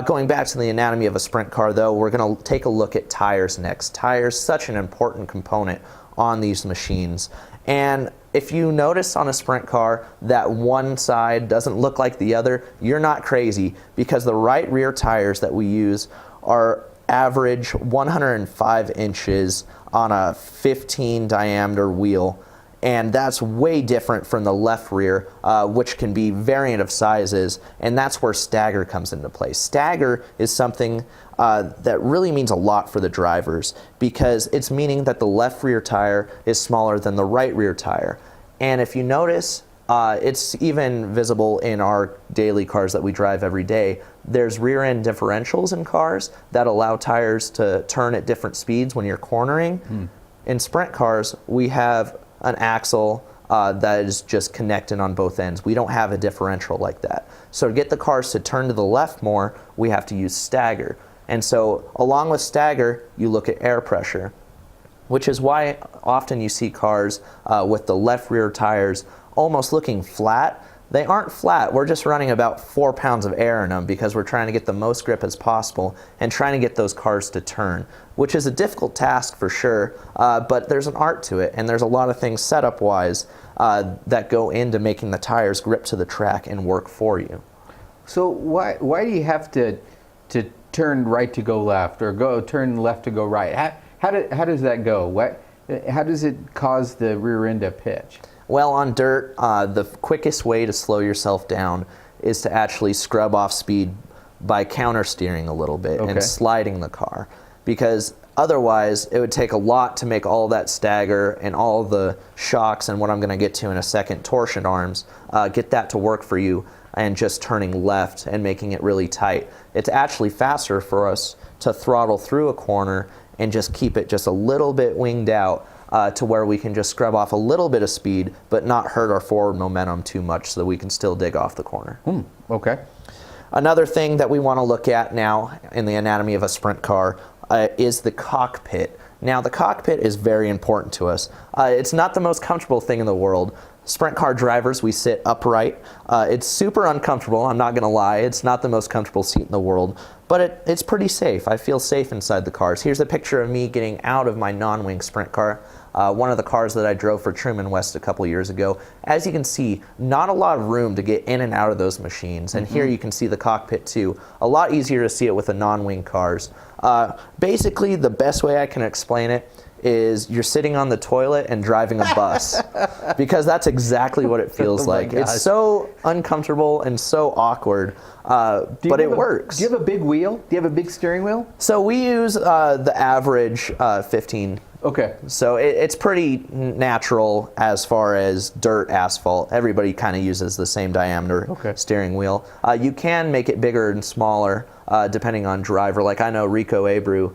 Going back to the anatomy of a sprint car though, we're going to take a look at tires next. Tires, such an important component on these machines. And if you notice on a sprint car that one side doesn't look like the other, you're not crazy, because the right rear tires that we use are average 105 inches on a 15 diameter wheel. And that's way different from the left rear, which can be variant of sizes, and that's where stagger comes into play. Stagger is something that really means a lot for the drivers, because it's meaning that the left rear tire is smaller than the right rear tire. And if you notice, it's even visible in our daily cars that we drive every day. There's rear end differentials in cars that allow tires to turn at different speeds when you're cornering. In sprint cars, we have an axle that is just connected on both ends. We don't have a differential like that. So to get the cars to turn to the left more, we have to use stagger. And so along with stagger, you look at air pressure, which is why often you see cars with the left rear tires almost looking flat. They aren't flat. We're just running about 4 pounds of air in them because we're trying to get the most grip as possible and trying to get those cars to turn, which is a difficult task for sure, but there's an art to it, and there's a lot of things setup-wise that go into making the tires grip to the track and work for you. So why do you have to turn right to go left, or turn left to go right? How does that go? How does it cause the rear end to pitch? Well, on dirt, the quickest way to slow yourself down is to actually scrub off speed by counter steering a little bit and sliding the car, because otherwise it would take a lot to make all that stagger and all the shocks and what I'm going to get to in a second, torsion arms, get that to work for you, and just turning left and making it really tight. It's actually faster for us to throttle through a corner and just keep it just a little bit winged out, to where we can just scrub off a little bit of speed but not hurt our forward momentum too much, so that we can still dig off the corner. Okay. Another thing that we want to look at now in the anatomy of a sprint car is the cockpit. Now the cockpit is very important to us. It's not the most comfortable thing in the world. Sprint car drivers, we sit upright. It's super uncomfortable, I'm not going to lie. It's not the most comfortable seat in the world, but it's pretty safe. I feel safe inside the cars. Here's a picture of me getting out of my non-wing sprint car, one of the cars that I drove for Truman West a couple years ago. As you can see, not a lot of room to get in and out of those machines, and here you can see the cockpit too. A lot easier to see it with the non-wing cars. Basically, the best way I can explain it is you're sitting on the toilet and driving a bus, because that's exactly what it feels like. It's so uncomfortable and so awkward, but it works. Do you have a big wheel? Do you have a big steering wheel? So we use the average 15 Okay. So it's pretty natural as far as dirt asphalt. Everybody kind of uses the same diameter steering wheel. You can make it bigger and smaller depending on driver. Like I know Rico Abreu,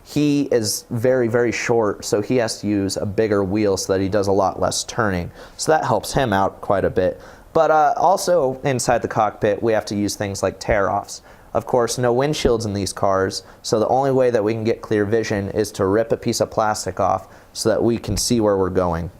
he is very, very short, so he has to use a bigger wheel so that he does a lot less turning. So that helps him out quite a bit. But also inside the cockpit, we have to use things like tear-offs. Of course, no windshields in these cars, so the only way that we can get clear vision is to rip a piece of plastic off so that we can see where we're going.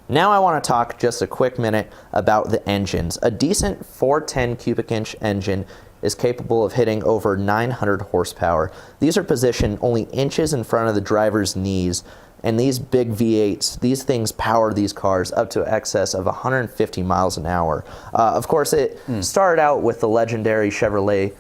Now I want to talk just a quick minute about the engines. A decent 410 cubic inch engine is capable of hitting over 900 horsepower. These are positioned only inches in front of the driver's knees, and these big V8s, these things power these cars up to excess of 150 miles an hour. Of course, it started out with the legendary Chevrolet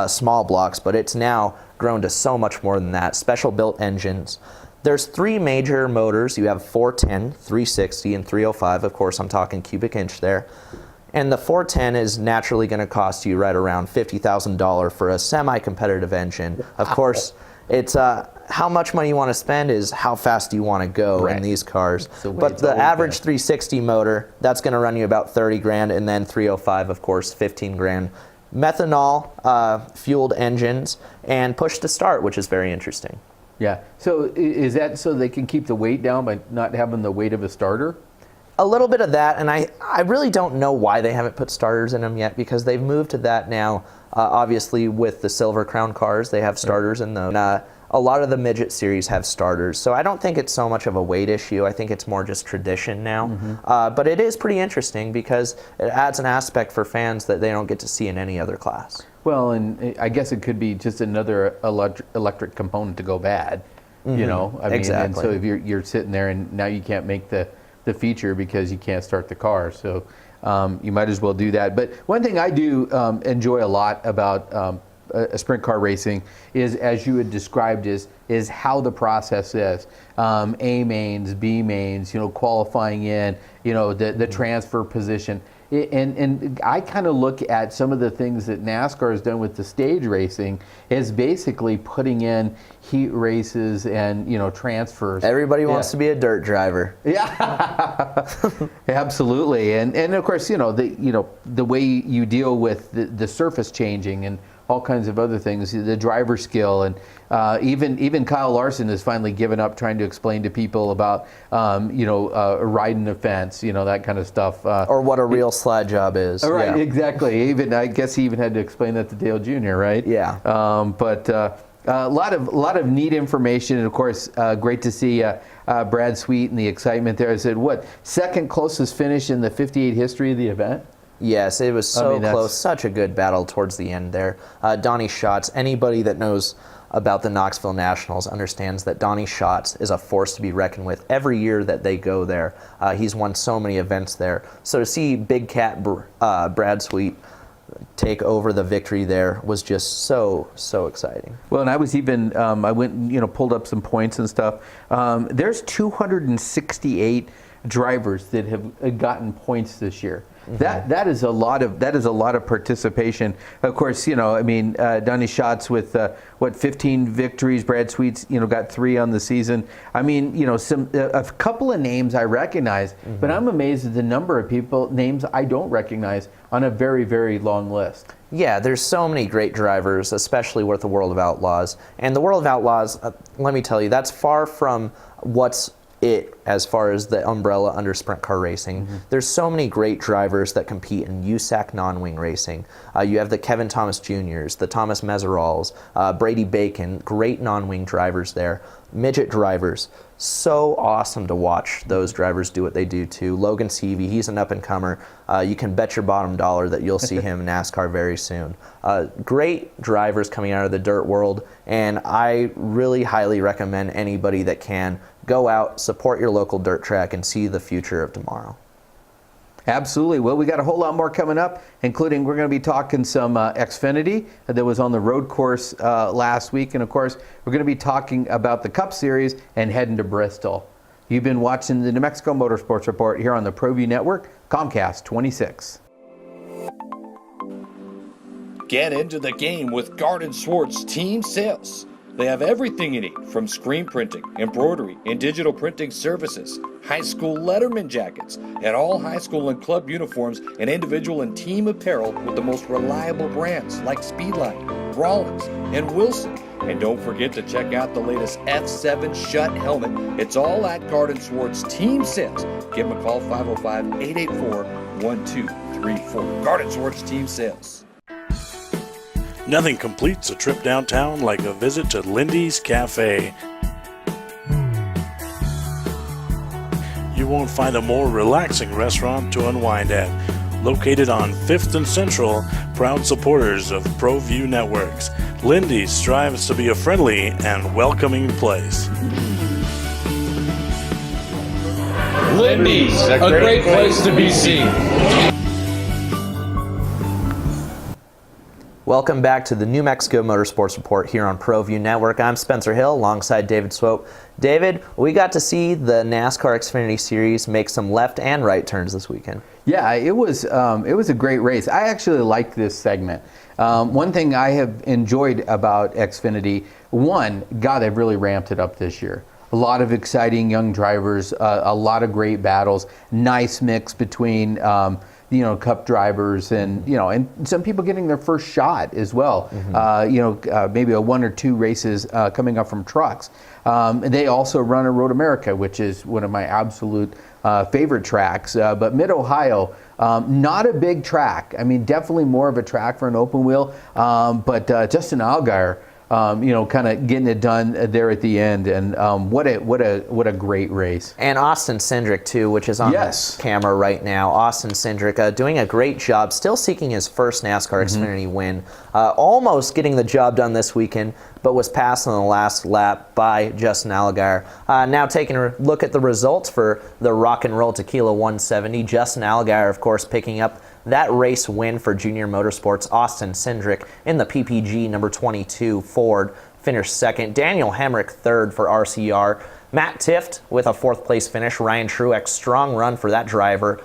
small blocks, but it's now grown to so much more than that. Special built engines. There's 3 major motors. You have 410, 360, and 305. Of course, I'm talking cubic inch there. And the 410 is naturally going to cost you right around $50,000 for a semi-competitive engine. Of course, it's how much money you want to spend is how fast you want to go in these cars. But the average 360 motor, that's going to run you about 30 grand, and then 305, of course, 15 grand. Methanol fueled engines and push to start, which is very interesting. Yeah. So is that so they can keep the weight down by not having the weight of a starter? A little bit of that, and I really don't know why they haven't put starters in them yet, because they've moved to that now. Obviously, with the Silver Crown cars, they have starters in those. A lot of the midget series have starters, so I don't think it's so much of a weight issue. I think it's more just tradition now. But it is pretty interesting because it adds an aspect for fans that they don't get to see in any other class. Well, and I guess it could be just another electric component to go bad. You know, I mean, exactly. And so if you're sitting there and now you can't make the feature because you can't start the car, so you might as well do that. But one thing I do enjoy a lot about a sprint car racing is, as you had described, is how the process is. A mains, B mains, qualifying in, the transfer position. And I kind of look at some of the things that NASCAR has done with the stage racing is basically putting in heat races and transfers. Everybody wants to be a dirt driver. Yeah, absolutely. And of course the way you deal with the surface changing and all kinds of other things, the driver skill, and even Kyle Larson has finally given up trying to explain to people about riding a fence, that kind of stuff. Or what a real slide job is. Right, exactly. I guess he even had to explain that to Dale Jr., right? Yeah. But a lot of neat information, and of course, great to see Brad Sweet and the excitement there. I said, second closest finish in the 58 history of the event? Yes, it was so close. Such a good battle towards the end there. Donnie Schatz, anybody that knows about the Knoxville Nationals understands that Donnie Schatz is a force to be reckoned with every year that they go there. He's won so many events there. So to see Big Cat Brad Sweet take over the victory there was just so exciting. Well, and I was even, I went, pulled up some points and stuff. There's 268 drivers that have gotten points this year. That is a lot of participation. Of course, Donnie Schatz with 15 victories. Brad Sweet's got 3 on the season. I mean, a couple of names I recognize, but I'm amazed at the number of names I don't recognize on a very, very long list. Yeah, there's so many great drivers, especially with the World of Outlaws. And the World of Outlaws, let me tell you, that's far from what's it as far as the umbrella under sprint car racing. There's so many great drivers that compete in USAC non-wing racing. You have the Kevin Thomas Jr.'s, the Thomas Meserauls, Brady Bacon, great non-wing drivers there. Midget drivers, so awesome to watch those drivers do what they do too. Logan Seavey, he's an up-and-comer. You can bet your bottom dollar that you'll see him in NASCAR very soon. Great drivers coming out of the dirt world, and I really highly recommend anybody that can go out, support your local dirt track, and see the future of tomorrow. Absolutely. Well, we got a whole lot more coming up, including we're going to be talking some Xfinity that was on the road course last week. And, of course, we're going to be talking about the Cup Series and heading to Bristol. You've been watching the New Mexico Motorsports Report here on the Proview Network, Comcast 26. Get into the game with Garden Swartz Team Sales. They have everything you need, from screen printing, embroidery, and digital printing services, high school letterman jackets, and all high school and club uniforms and individual and team apparel with the most reliable brands like Speedline, Rawlings, and Wilson. And don't forget to check out the latest F7 Shut helmet. It's all at Garden Swartz Team Sales. Give them a call, 505-884-1234. Garden Swartz Team Sales. Nothing completes a trip downtown like a visit to Lindy's Cafe. You won't find a more relaxing restaurant to unwind at. Located on 5th and Central, proud supporters of Proview Networks, Lindy's strives to be a friendly and welcoming place. Lindy's, a great place to be seen. Welcome back to the New Mexico Motorsports Report here on Proview Network. I'm Spencer Hill alongside David Swope. David, we got to see the NASCAR Xfinity Series make some left and right turns this weekend. Yeah, it was a great race. I actually liked this segment. One thing I have enjoyed about Xfinity, they've really ramped it up this year. A lot of exciting young drivers, a lot of great battles, nice mix between Cup drivers and some people getting their first shot as well. Maybe a 1 or 2 races coming up from trucks. They also run a Road America, which is one of my absolute favorite tracks. But Mid-Ohio, not a big track. I mean, definitely more of a track for an open wheel. But Justin Allgaier, kind of getting it done there at the end, and what a great race. And Austin Cindric too, which is on the camera right now. Austin Cindric doing a great job, still seeking his first NASCAR Xfinity win, almost getting the job done this weekend, but was passed on the last lap by Justin Allgaier. Now taking a look at the results for the Rock and Roll Tequila 170, Justin Allgaier, of course, picking up that race win for Junior Motorsports. Austin Cindric in the PPG number 22 Ford finished second. Daniel Hemrick third for RCR. Matt Tifft with a 4th place finish. Ryan Truex, strong run for that driver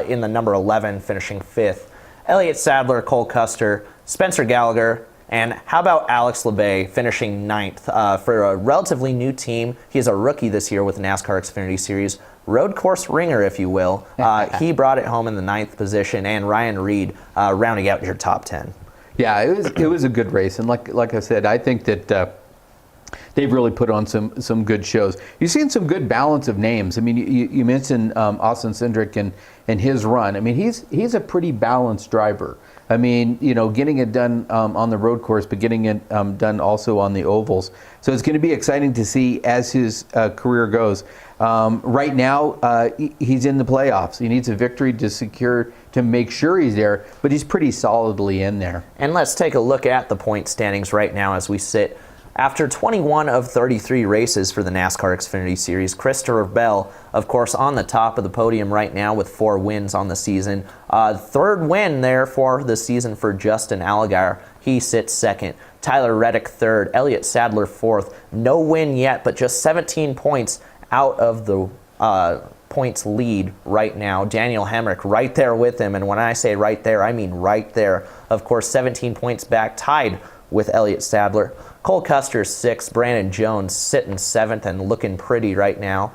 in the number 11, finishing 5th. Elliott Sadler, Cole Custer, Spencer Gallagher, and how about Alex Labay finishing 9th for a relatively new team. He's a rookie this year with the NASCAR Xfinity Series. Road course ringer, if you will. He brought it home in the 9th position, and Ryan Reed rounding out your top 10. Yeah, it was a good race, and like I said, I think that they've really put on some good shows. You've seen some good balance of names. I mean, you mentioned Austin Cindric and his run. I mean, he's a pretty balanced driver. I mean, getting it done on the road course, but getting it done also on the ovals. So it's going to be exciting to see as his career goes. Right now, he's in the playoffs. He needs a victory to make sure he's there, but he's pretty solidly in there. And let's take a look at the point standings right now as we sit. After 21 of 33 races for the NASCAR Xfinity Series, Christopher Bell, of course, on the top of the podium right now with 4 wins on the season. 3rd win there for the season for Justin Allgaier. He sits 2nd. Tyler Reddick 3rd. Elliott Sadler 4th. No win yet, but just 17 points out of the points lead right now. Daniel Hemrick right there with him, and when I say right there, I mean right there. Of course, 17 points back, tied with Elliott Sadler. Cole Custer 6th, Brandon Jones sitting 7th and looking pretty right now.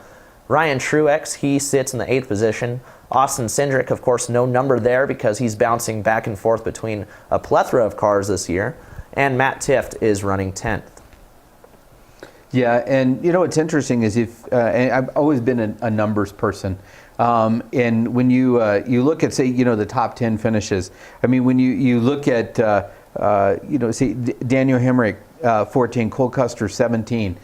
Ryan Truex, he sits in the 8th position. Austin Cindric, of course, no number there because he's bouncing back and forth between a plethora of cars this year. And Matt Tifft is running 10th. Yeah, and what's interesting is and I've always been a numbers person. And when you look at, say, the top 10 finishes, I mean, when you look at, say, Daniel Hemrick, 14, Cole Custer, 17.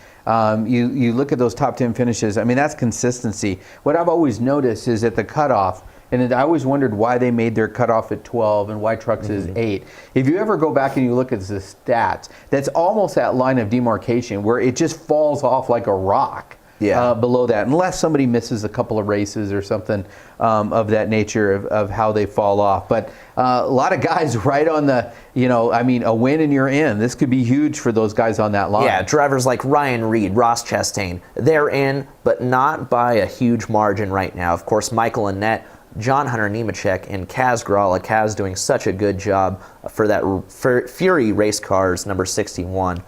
You look at those top 10 finishes, I mean, that's consistency. What I've always noticed is at the cutoff, and I always wondered why they made their cutoff at 12 and why trucks is 8. If you ever go back and you look at the stats, that's almost that line of demarcation where it just falls off like a rock. Below that, unless somebody misses a couple of races or something of that nature of how they fall off. But a lot of guys right on the, a win and you're in. This could be huge for those guys on that line. Yeah, drivers like Ryan Reed, Ross Chastain, they're in, but not by a huge margin right now. Of course, Michael Annett, John Hunter Nemechek, and Kaz Grala. Kaz doing such a good job for that Fury Race Cars number 61.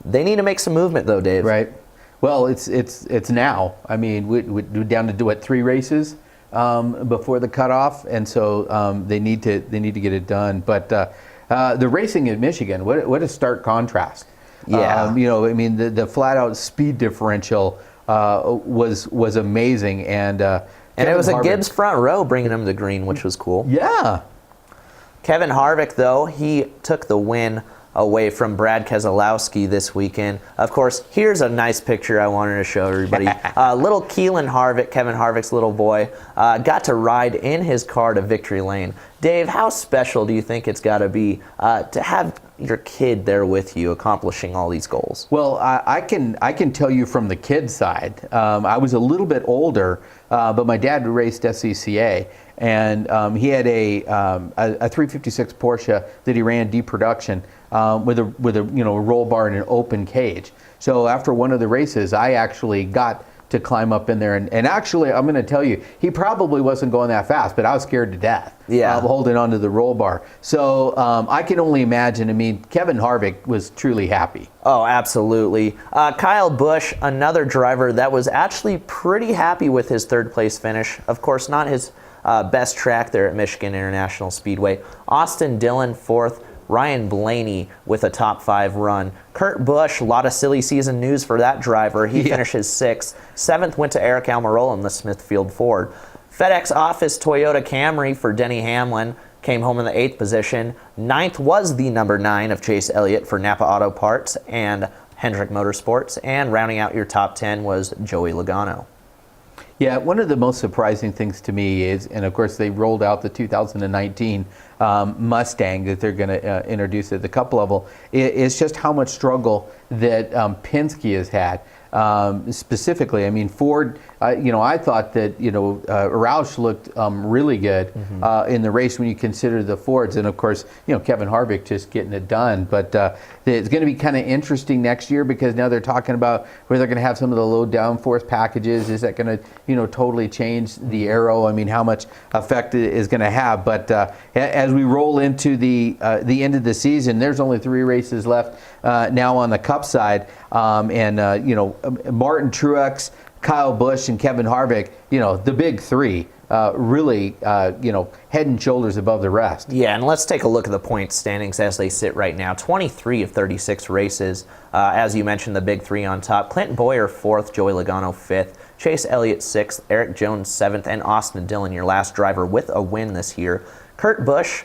They need to make some movement, though, Dave. Right. Well, it's now. I mean, we're down to do what, 3 races before the cutoff, and so they need to get it done. But the racing in Michigan, what a stark contrast. Yeah. You know, I mean, the flat out speed differential was amazing, and it was a Gibbs front row bringing him to green, which was cool. Yeah. Kevin Harvick, though, he took the win away from Brad Keselowski this weekend. Of course, here's a nice picture I wanted to show everybody. Little Keelan Harvick, Kevin Harvick's little boy, got to ride in his car to victory lane. Dave, how special do you think it's got to be to have your kid there with you accomplishing all these goals? Well, I can tell you from the kid side. I was a little bit older, but my dad raced SCCA, and he had a 356 Porsche that he ran D production with a roll bar and an open cage. So after one of the races, I actually got to climb up in there, and actually, I'm going to tell you, he probably wasn't going that fast, but I was scared to death. Yeah, holding onto the roll bar. So I can only imagine. I mean, Kevin Harvick was truly happy. Oh, absolutely. Kyle Busch, another driver that was actually pretty happy with his third place finish. Of course, not his best track there at Michigan International Speedway. Austin Dillon, 4th. Ryan Blaney with a top 5 run. Kurt Busch, a lot of silly season news for that driver. He finishes 6th. 7th went to Eric Almirola in the Smithfield Ford. FedEx Office Toyota Camry for Denny Hamlin came home in the 8th position. 9th was the number 9 of Chase Elliott for Napa Auto Parts and Hendrick Motorsports. And rounding out your top 10 was Joey Logano. Yeah, one of the most surprising things to me is, and of course they rolled out the 2019 Mustang that they're going to introduce at the Cup level, is just how much struggle that Penske has had. Specifically, I mean, Ford, I thought that, Roush looked really good in the race when you consider the Fords. And of course, Kevin Harvick just getting it done. But it's going to be kind of interesting next year, because now they're talking about where they're going to have some of the low downforce packages. Is that going to, totally change the aero? I mean, how much effect it is going to have. But as we roll into the end of the season, there's only 3 races left now on the Cup side. Martin Truex, Kyle Busch, and Kevin Harvick, the big 3, really, head and shoulders above the rest. Yeah, and let's take a look at the point standings as they sit right now. 23 of 36 races. As you mentioned, the big 3 on top. Clinton Boyer, 4th, Joey Logano, 5th, Chase Elliott, 6th, Eric Jones, 7th, and Austin Dillon, your last driver with a win this year. Kurt Busch,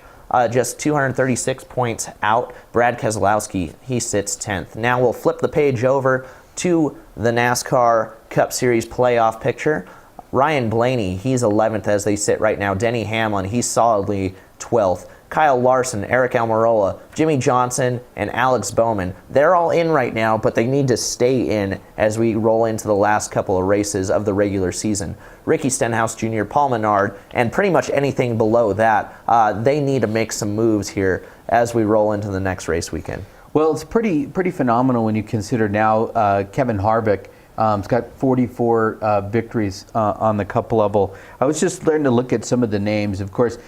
just 236 points out. Brad Keselowski, he sits 10th. Now we'll flip the page over to the NASCAR Cup Series playoff picture. Ryan Blaney, he's 11th as they sit right now. Denny Hamlin, he's solidly 12th. Kyle Larson, Eric Almirola, Jimmy Johnson, and Alex Bowman, they're all in right now, but they need to stay in as we roll into the last couple of races of the regular season. Ricky Stenhouse Jr., Paul Menard, and pretty much anything below that, they need to make some moves here as we roll into the next race weekend. Well, it's pretty phenomenal when you consider now Kevin Harvick has got 44 victories on the Cup level. I was just starting to look at some of the names. Of course,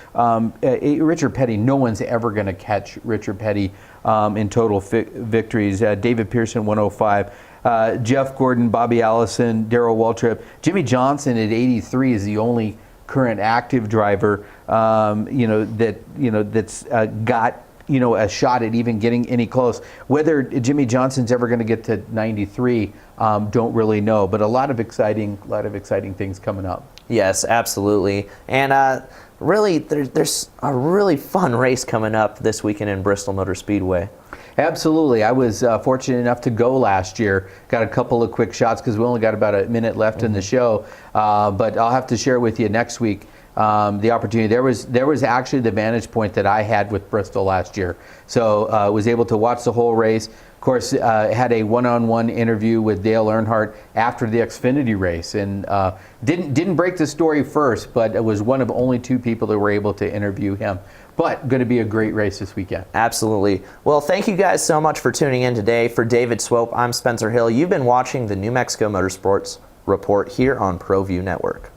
Richard Petty, no one's ever going to catch Richard Petty in total victories. David Pearson, 105. Jeff Gordon, Bobby Allison, Darrell Waltrip. Jimmy Johnson at 83 is the only current active driver that's got a shot at even getting any close. Whether Jimmy Johnson's ever going to get to 93, don't really know. But a lot of exciting things coming up. Yes, absolutely. And really, there's a really fun race coming up this weekend in Bristol Motor Speedway. Absolutely. I was fortunate enough to go last year. Got a couple of quick shots because we only got about a minute left in the show. But I'll have to share with you next week the opportunity. There was actually the vantage point that I had with Bristol last year. So was able to watch the whole race. Of course, had a one-on-one interview with Dale Earnhardt after the Xfinity race, and didn't break the story first, but it was one of only 2 people that were able to interview him. But going to be a great race this weekend. Absolutely. Well, thank you guys so much for tuning in today. For David Swope, I'm Spencer Hill. You've been watching the New Mexico Motorsports Report here on Proview Network.